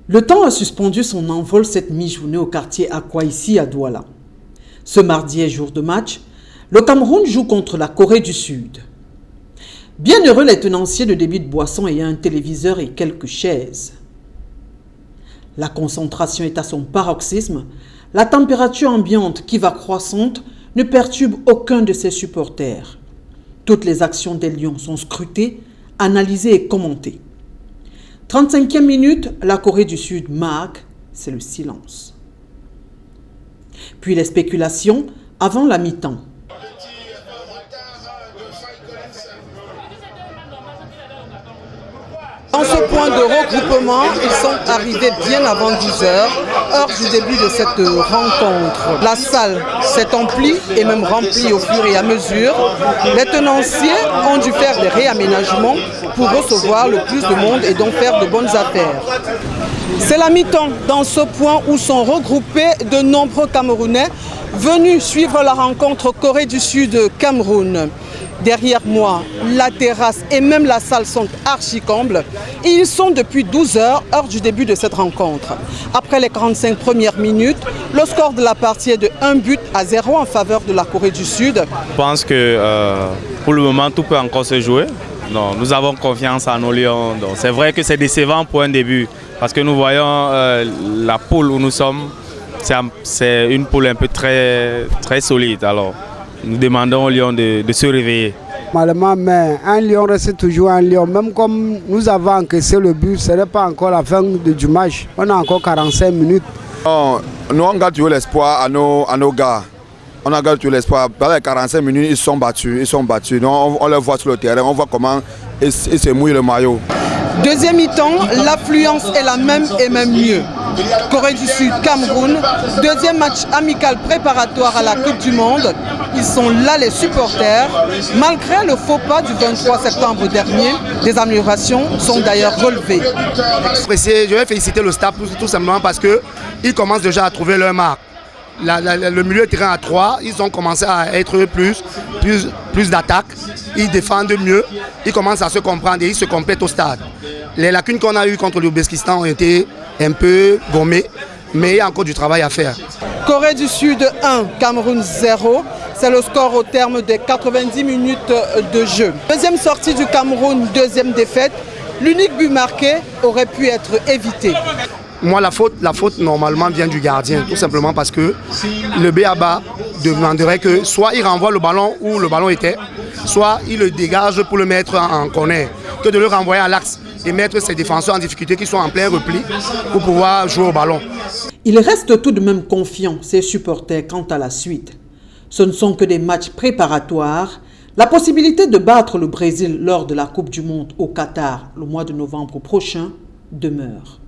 Le temps a suspendu son envol cette mi-journée au quartier Akwa ici à Douala. Ce mardi est jour de match. Le Cameroun joue contre la Corée du Sud. Bien heureux les tenanciers de débit de boisson ayant un téléviseur et quelques chaises. La concentration est à son paroxysme. La température ambiante qui va croissante ne perturbe aucun de ses supporters. Toutes les actions des Lions sont scrutées, analysées et commentées. 35e minute, la Corée du Sud marque, c'est le silence. Puis les spéculations avant la mi-temps. Dans ce point de regroupement, ils sont arrivés bien avant 12h, heure du début de cette rencontre. La salle s'est emplie et même remplie au fur et à mesure. Les tenanciers ont dû faire des réaménagements pour recevoir le plus de monde et donc faire de bonnes affaires. C'est la mi-temps dans ce point où sont regroupés de nombreux Camerounais venus suivre la rencontre Corée du Sud-Cameroun. Derrière moi, la terrasse et même la salle sont archi-combles. Ils sont depuis 12h, heure du début de cette rencontre. Après les 45 premières minutes, le score de la partie est de 1-0 en faveur de la Corée du Sud. Je pense que pour le moment, tout peut encore se jouer. Non, nous avons confiance en nos Lions. C'est vrai que c'est décevant pour un début, parce que nous voyons la poule où nous sommes, c'est une poule un peu très solide. Alors, nous demandons aux Lions de se réveiller. Malheureusement, mais un Lion reste toujours un Lion. Même comme nous avons encaissé le but, ce n'est pas encore la fin du match. On a encore 45 minutes. Nous, on garde toujours l'espoir à nos gars. On a gardé toujours l'espoir. Dans les 45 minutes, ils sont battus. Donc, on les voit sur le terrain, on voit comment ils se mouillent le maillot. Deuxième mi-temps, l'affluence est la même et même mieux. Corée du Sud, Cameroun, deuxième match amical préparatoire à la Coupe du Monde. Ils sont là les supporters. Malgré le faux pas du 23 septembre dernier, des améliorations sont d'ailleurs relevées. Je vais féliciter le staff tout simplement parce qu'ils commencent déjà à trouver leur marque. Le milieu de terrain à 3, ils ont commencé à être plus d'attaque, ils défendent mieux, ils commencent à se comprendre et ils se complètent au stade. Les lacunes qu'on a eues contre l'Ouzbékistan ont été un peu gommées, mais il y a encore du travail à faire. Corée du Sud 1, Cameroun 0, c'est le score au terme des 90 minutes de jeu. Deuxième sortie du Cameroun, deuxième défaite. L'unique but marqué aurait pu être évité. Moi, la faute normalement vient du gardien, tout simplement parce que le B.A.B.A. demanderait que soit il renvoie le ballon où le ballon était, soit il le dégage pour le mettre en corner, que de le renvoyer à l'axe et mettre ses défenseurs en difficulté qui sont en plein repli pour pouvoir jouer au ballon. Il reste tout de même confiant, ses supporters, quant à la suite. Ce ne sont que des matchs préparatoires. La possibilité de battre le Brésil lors de la Coupe du Monde au Qatar le mois de novembre prochain demeure.